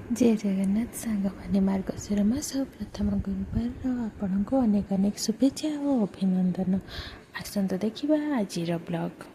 जय जगन्नाथ सांग माने मार्गशीर मास प्रथम गुरुवार आपण को अनेक अनेक शुभेच्छा और अभिनंदन। आसंत देखिबा आजिर ब्लॉग।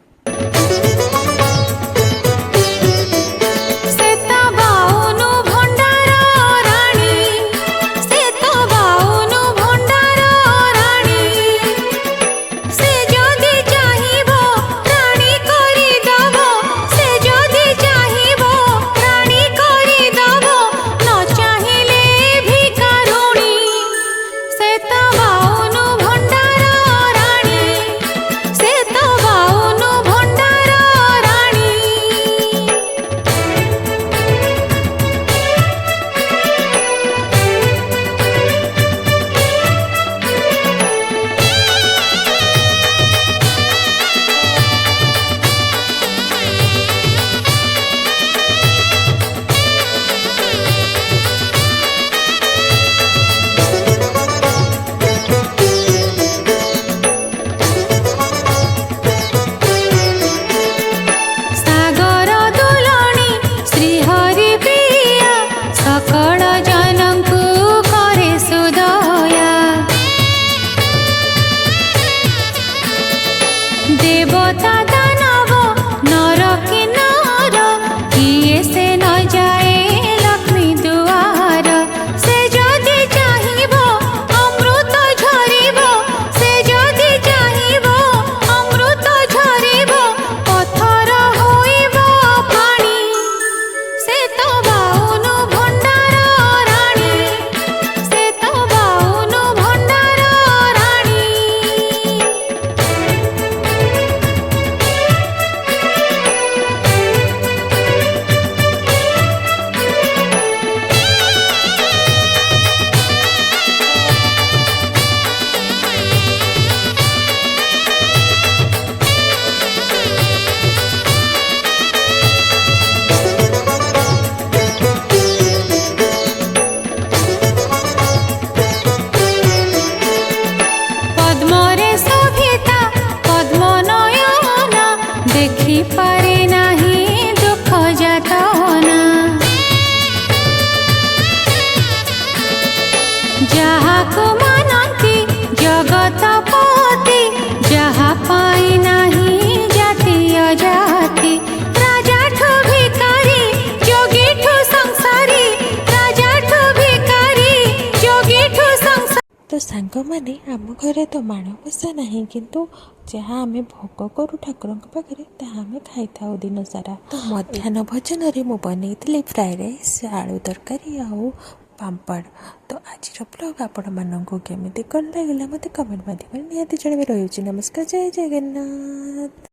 देवता दानव नर किन्नर किए से न जाए लक्ष्मी दुआर से जदि चाहिब अमृत झरिब से जदि चाहिब अमृत झरिब पथर होइब पानी से तो बाउनु भंडार राणी से तो बाउनु भंडार राणी। देखी पारे नहीं दुख जातना जहाँ को मानती जगत पति जहाँ पाई नहीं जाति अजाति राजा ठो भिकारी जोगी ठो संसारी राजा ठो भिकारी जोगी ठो संसारी। तो सांग माने आम घरे तो माणबसा नहीं किंतु जहाँ आम भोग करूँ ठाकुर पाखे आम खाई था दिन सारा। तो मध्याह्न भोजन में बनई फ्राए राइस आलू तरकारी आउ पापड़। तो आज ब्लॉग आपण मानक केमी कौन लगे मत कमेंट माध्यम निहाती जन रही। नमस्कार, जय जगन्नाथ।